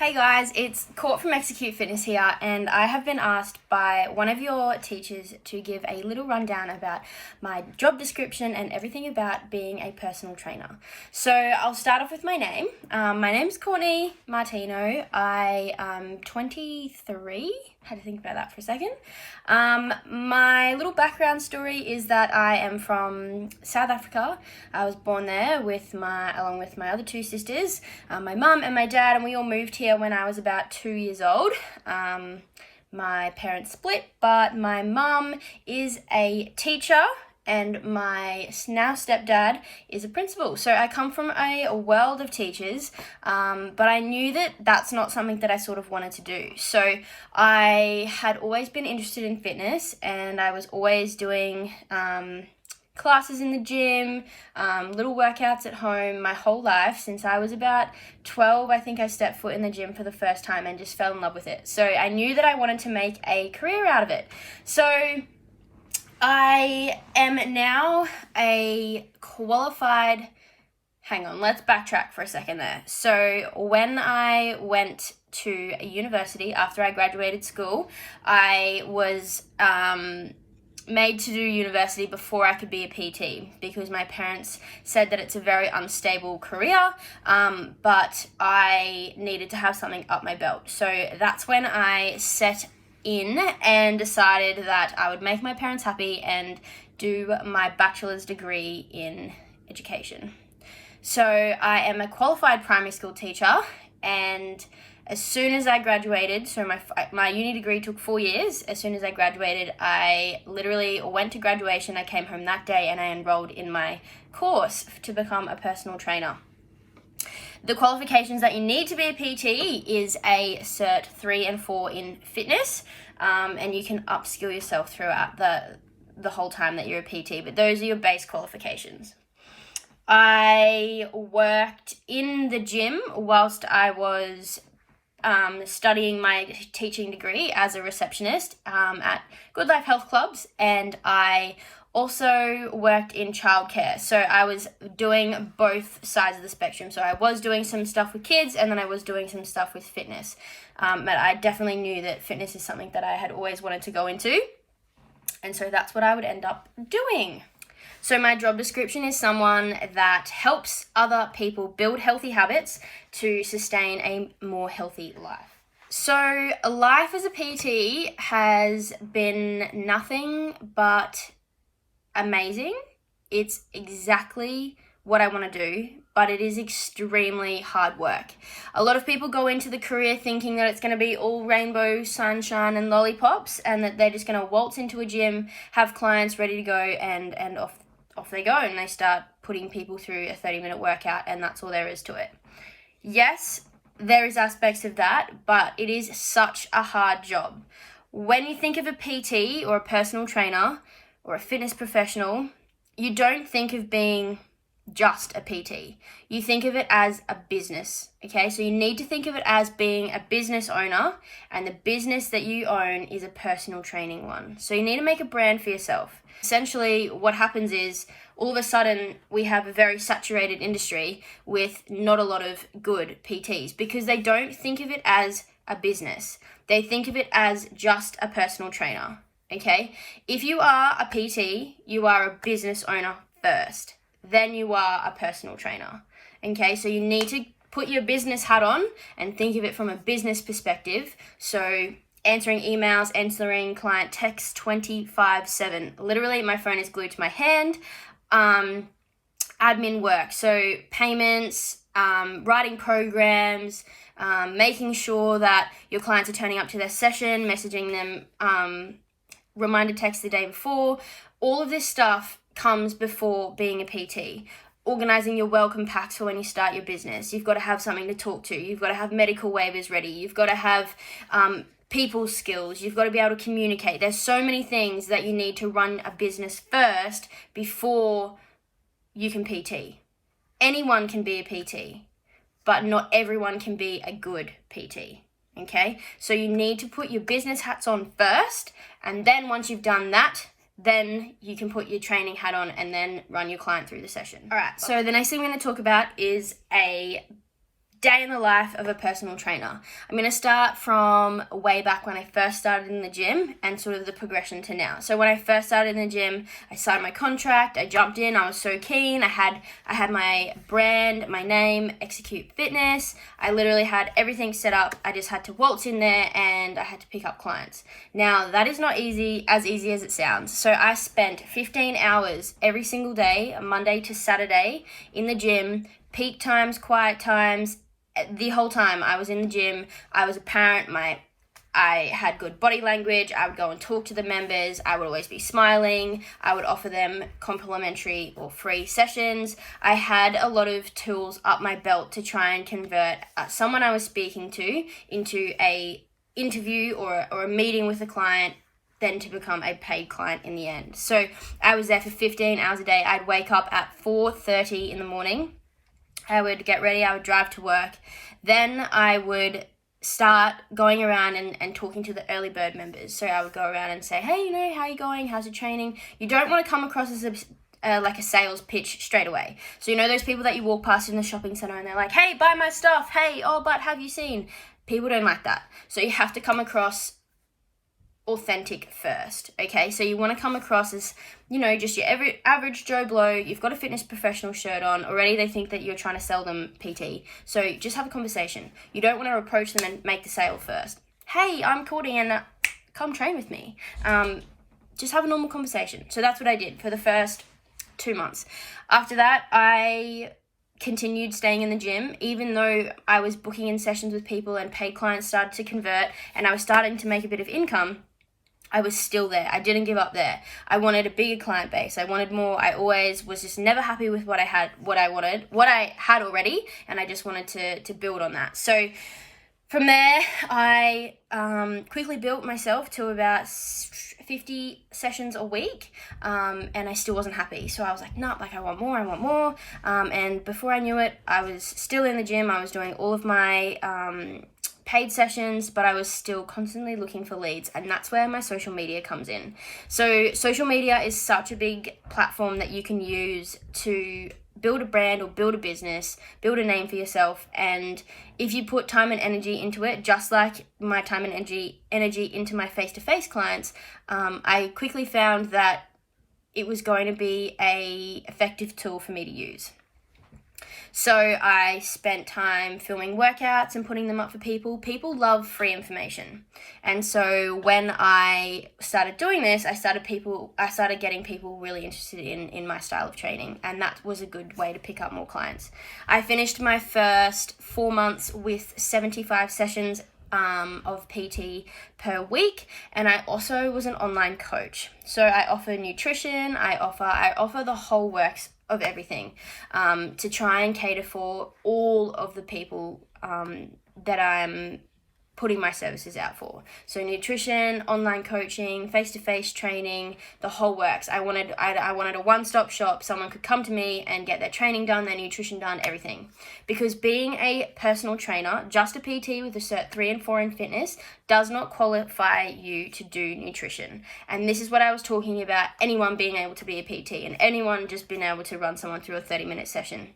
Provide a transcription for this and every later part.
Hey guys, it's Court from Execute Fitness here, and I have been asked by one of your teachers to give a little rundown about my job description and everything about being a personal trainer. So I'll start off with my name. My name's Courtney Martino. I am 23. Had to think about that for a second. My little background story is that I am from South Africa. I was born there along with my other two sisters, my mum and my dad, and we all moved here when I was about 2 years old. My parents split, but my mum is a teacher and my now stepdad is a principal. So I come from a world of teachers, but I knew that that's not something that I sort of wanted to do. So I had always been interested in fitness, and I was always doing classes in the gym, little workouts at home my whole life. Since I was about 12, I think I stepped foot in the gym for the first time and just fell in love with it. So I knew that I wanted to make a career out of it. So I am now a qualified, hang on, let's backtrack for a second there. So when I went to a university after I graduated school, I was made to do university before I could be a PT because my parents said that it's a very unstable career, but I needed to have something up my belt. So that's when I set in and decided that I would make my parents happy and do my bachelor's degree in education. So I am a qualified primary school teacher, and as soon as I graduated, so my uni degree took 4 years. As soon as I graduated, I literally went to graduation. I came home that day and I enrolled in my course to become a personal trainer. The qualifications that you need to be a PT is a Cert 3 and 4 in fitness, and you can upskill yourself throughout the whole time that you're a PT, but those are your base qualifications. I worked in the gym whilst I was studying my teaching degree as a receptionist at Good Life Health Clubs, and I also worked in childcare. So I was doing both sides of the spectrum. So I was doing some stuff with kids, and then I was doing some stuff with fitness. But I definitely knew that fitness is something that I had always wanted to go into, and so that's what I would end up doing. So my job description is someone that helps other people build healthy habits to sustain a more healthy life. So life as a PT has been nothing but amazing. It's exactly what I want to do, but it is extremely hard work. A lot of people go into the career thinking that it's going to be all rainbow, sunshine, and lollipops, and that they're just going to waltz into a gym, have clients ready to go, and off they go, and they start putting people through a 30-minute workout, and that's all there is to it. Yes, there is aspects of that, but it is such a hard job. When you think of a PT or a personal trainer or a fitness professional, you don't think of being just a PT. You think of it as a business, okay? So you need to think of it as being a business owner, and the business that you own is a personal training one. So you need to make a brand for yourself. Essentially, what happens is all of a sudden we have a very saturated industry with not a lot of good PTs because they don't think of it as a business. They think of it as just a personal trainer, okay? If you are a PT, you are a business owner first. Then you are a personal trainer, okay? So you need to put your business hat on and think of it from a business perspective. So answering emails, answering client texts 24/7. Literally, my phone is glued to my hand. Admin work, so payments, writing programs, making sure that your clients are turning up to their session, messaging them, reminder text the day before. All of this stuff comes before being a PT. Organizing your welcome packs for when you start your business. You've got to have something to talk to. You've got to have medical waivers ready. You've got to have people skills. You've got to be able to communicate. There's so many things that you need to run a business first before you can PT. Anyone can be a PT, but not everyone can be a good PT. Okay? So you need to put your business hats on first, and then once you've done that, then you can put your training hat on and then run your client through the session. All right, so the next thing we're going to talk about is a day in the life of a personal trainer. I'm going to start from way back when I first started in the gym and sort of the progression to now. So when I first started in the gym, I signed my contract, I jumped in, I was so keen. I had my brand, my name, Execute Fitness. I literally had everything set up. I just had to waltz in there and I had to pick up clients. Now, that is not easy as it sounds. So I spent 15 hours every single day, Monday to Saturday, in the gym, peak times, quiet times. The whole time I was in the gym, I was a parent. I had good body language. I would go and talk to the members. I would always be smiling. I would offer them complimentary or free sessions. I had a lot of tools up my belt to try and convert someone I was speaking to into a interview or a meeting with a client, then to become a paid client in the end. So I was there for 15 hours a day. I'd wake up at 4:30 in the morning. I would get ready, I would drive to work. Then I would start going around and talking to the early bird members. So I would go around and say, hey, how are you going? How's your training? You don't want to come across as like a sales pitch straight away. So those people that you walk past in the shopping center and they're like, hey, buy my stuff. Hey, oh, but have you seen? People don't like that. So you have to come across authentic first, okay? So you want to come across as, just your average Joe Blow. You've got a fitness professional shirt on. Already they think that you're trying to sell them PT. So just have a conversation. You don't want to approach them and make the sale first. Hey, I'm Courtney and come train with me. Just have a normal conversation. So that's what I did for the first 2 months. After that, I continued staying in the gym, even though I was booking in sessions with people and paid clients started to convert and I was starting to make a bit of income. I was still there. I didn't give up there. I wanted a bigger client base. I wanted more. I always was just never happy with what I had already, and I just wanted to build on that. So from there, I quickly built myself to about 50 sessions a week, and I still wasn't happy. So I was like, I want more. And before I knew it, I was still in the gym. I was doing all of my paid sessions, but I was still constantly looking for leads, and that's where my social media comes in. So social media is such a big platform that you can use to build a brand or build a business, build a name for yourself, and if you put time and energy into it, just like my time and energy into my face-to-face clients, I quickly found that it was going to be a effective tool for me to use. So I spent time filming workouts and putting them up for people. People love free information. And so when I started doing this, I started getting people really interested in my style of training. And that was a good way to pick up more clients. I finished my first 4 months with 75 sessions of PT per week, and I also was an online coach. So I offer nutrition, I offer the whole works of everything, to try and cater for all of the people that I'm putting my services out for. So nutrition, online coaching, face-to-face training, the whole works. I wanted a one-stop shop. Someone could come to me and get their training done, their nutrition done, everything. Because being a personal trainer, just a PT with a Cert 3 and 4 in fitness, does not qualify you to do nutrition. And this is what I was talking about, anyone being able to be a PT and anyone just being able to run someone through a 30-minute session.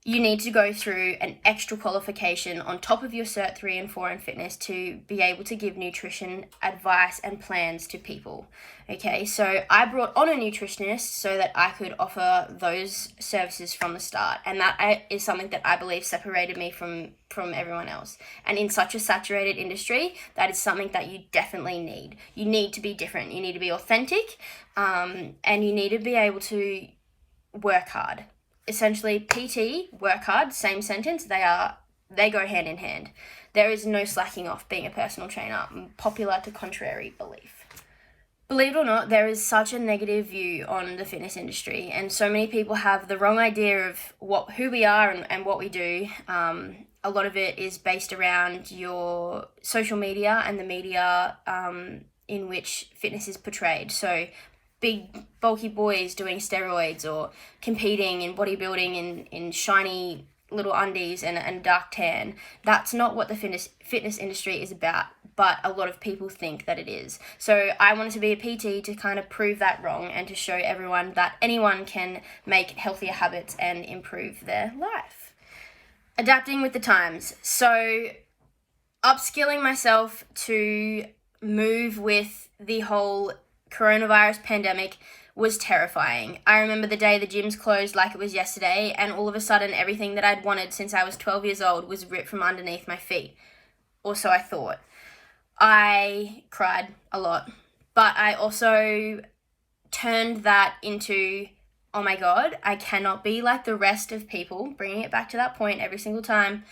You need to go through an extra qualification on top of your Cert 3 and 4 in fitness to be able to give nutrition advice and plans to people. Okay, so I brought on a nutritionist so that I could offer those services from the start. And that is something that I believe separated me from everyone else. And in such a saturated industry, that is something that you definitely need. You need to be different. You need to be authentic, and you need to be able to work hard. Essentially, PT, work hard, same sentence, they go hand in hand. There is no slacking off being a personal trainer, popular to contrary belief. Believe it or not, there is such a negative view on the fitness industry, and so many people have the wrong idea of who we are and what we do. A lot of it is based around your social media and the media in which fitness is portrayed. So big bulky boys doing steroids or competing in bodybuilding in shiny little undies and dark tan. That's not what the fitness industry is about, but a lot of people think that it is. So I wanted to be a PT to kind of prove that wrong and to show everyone that anyone can make healthier habits and improve their life. Adapting with the times. So upskilling myself to move with the whole coronavirus pandemic was terrifying. I remember the day the gyms closed like it was yesterday, and all of a sudden everything that I'd wanted since I was 12 years old was ripped from underneath my feet. Or so I thought. I cried a lot, but I also turned that into, oh my God, I cannot be like the rest of people, bringing it back to that point every single time.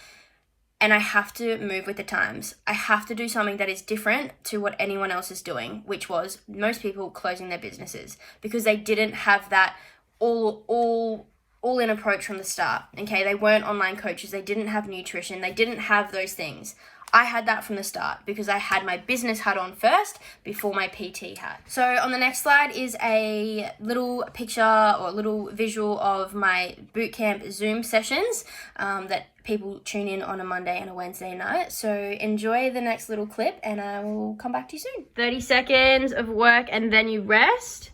And I have to move with the times. I have to do something that is different to what anyone else is doing, which was most people closing their businesses because they didn't have that all in approach from the start. Okay, they weren't online coaches, they didn't have nutrition, they didn't have those things. I had that from the start because I had my business hat on first before my PT hat. So on the next slide is a little picture or a little visual of my bootcamp Zoom sessions that people tune in on a Monday and a Wednesday night. So enjoy the next little clip and I will come back to you soon. 30 seconds of work and then you rest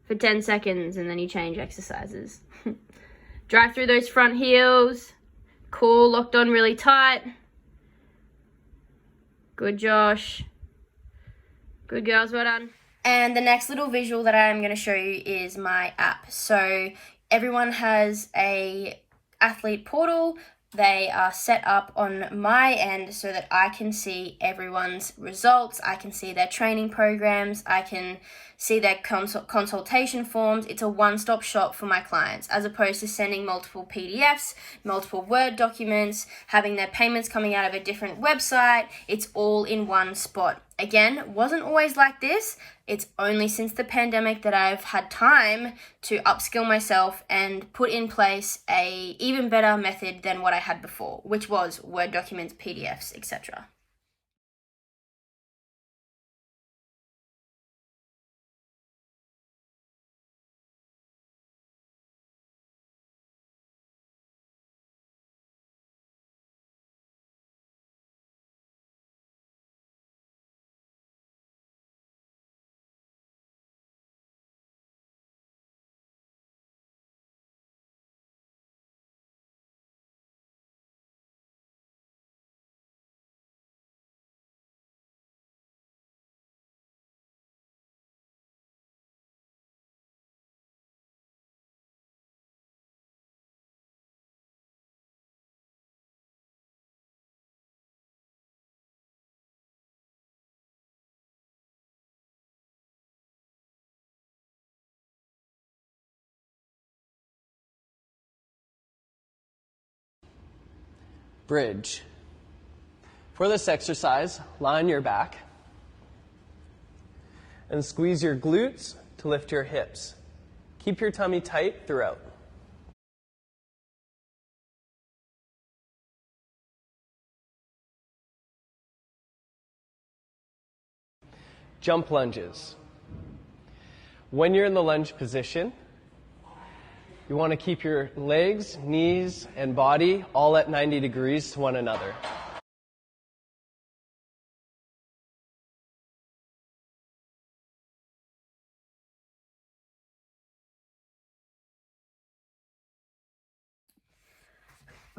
for 10 seconds and then you change exercises. Drive through those front heels, core locked on really tight. Good, Josh. Good girls, well done. And the next little visual that I'm going to show you is my app. So everyone has a athlete portal. They are set up on my end so that I can see everyone's results. I can see their training programs. I can see their consultation forms. It's a one-stop shop for my clients, as opposed to sending multiple PDFs, multiple Word documents, having their payments coming out of a different website. It's all in one spot. Again, wasn't always like this. It's only since the pandemic that I've had time to upskill myself and put in place a even better method than what I had before, which was Word documents, PDFs, etc. Bridge. For this exercise, lie on your back and squeeze your glutes to lift your hips. Keep your tummy tight throughout. Jump lunges. When you're in the lunge position, you want to keep your legs, knees, and body all at 90 degrees to one another.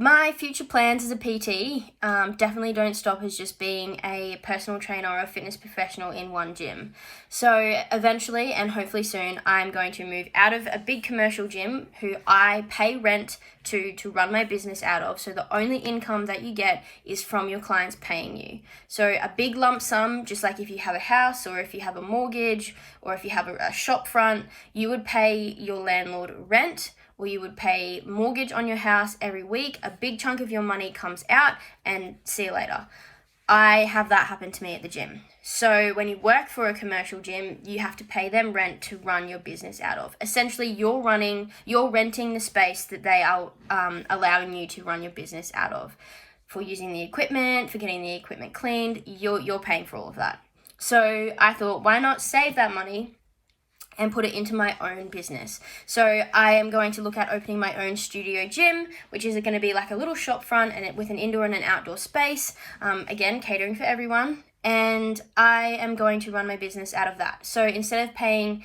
My future plans as a PT definitely don't stop as just being a personal trainer or a fitness professional in one gym. So eventually, and hopefully soon, I'm going to move out of a big commercial gym who I pay rent to run my business out of. So the only income that you get is from your clients paying you. So a big lump sum, just like if you have a house or if you have a mortgage or if you have a shop front, you would pay your landlord rent, or you would pay mortgage on your house every week. A big chunk of your money comes out and see you later. I have that happen to me at the gym. So when you work for a commercial gym, you have to pay them rent to run your business out of. Essentially, you're renting the space that they are allowing you to run your business out of. For using the equipment, for getting the equipment cleaned, you're paying for all of that. So I thought, why not save that money and put it into my own business. So I am going to look at opening my own studio gym, which is going to be like a little shop front and with an indoor and an outdoor space. Again, catering for everyone. And I am going to run my business out of that. So instead of paying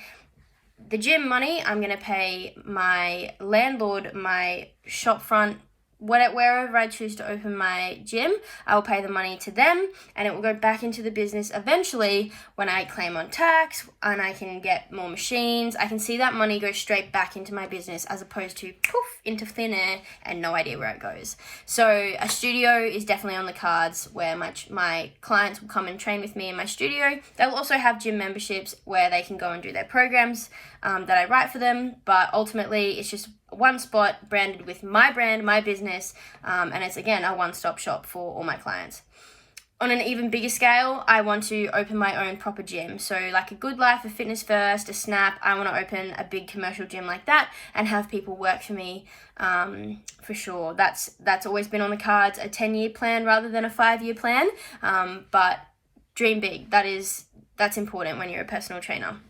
the gym money, I'm going to pay my landlord my shop front wherever I choose to open my gym, I will pay the money to them, and it will go back into the business eventually when I claim on tax and I can get more machines. I can see that money go straight back into my business as opposed to poof into thin air and no idea where it goes. So a studio is definitely on the cards where my clients will come and train with me in my studio. They'll also have gym memberships where they can go and do their programs that I write for them, but ultimately it's just one spot branded with my brand, my business, and it's again a one-stop shop for all my clients. On an even bigger scale, I want to open my own proper gym. So like a Good Life, a Fitness First, a Snap, I want to open a big commercial gym like that and have people work for me for sure. That's always been on the cards, a 10-year plan rather than a 5-year plan, but dream big. That's important when you're a personal trainer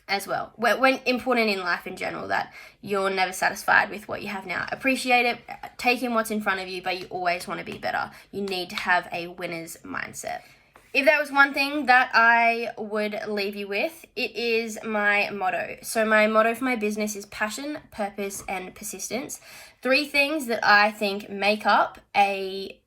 as well. When important in life in general, that you're never satisfied with what you have now. Appreciate it, take in what's in front of you, but you always want to be better. You need to have a winner's mindset. If there was one thing that I would leave you with, it is my motto. So my motto for my business is passion, purpose, and persistence. 3 things that I think make up a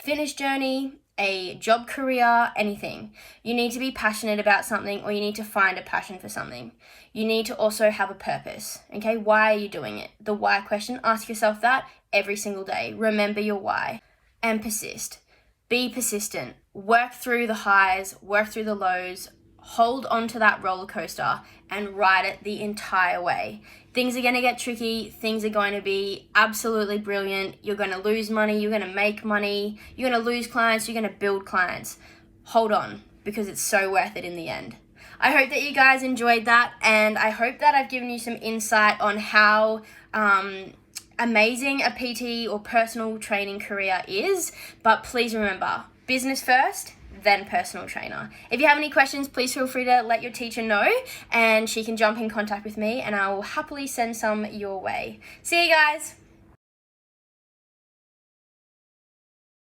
fitness journey, a job career, anything. You need to be passionate about something, or you need to find a passion for something. You need to also have a purpose, okay? Why are you doing it? The why question, ask yourself that every single day. Remember your why. And persist. Be persistent. Work through the highs, work through the lows, hold on to that roller coaster and ride it the entire way. Things are going to get tricky. Things are going to be absolutely brilliant. You're going to lose money. You're going to make money. You're going to lose clients. You're going to build clients. Hold on, because it's so worth it in the end. I hope that you guys enjoyed that, and I hope that I've given you some insight on how amazing a PT or personal training career is. But please remember, business first, then personal trainer. If you have any questions, please feel free to let your teacher know, and she can jump in contact with me and I will happily send some your way. See you guys.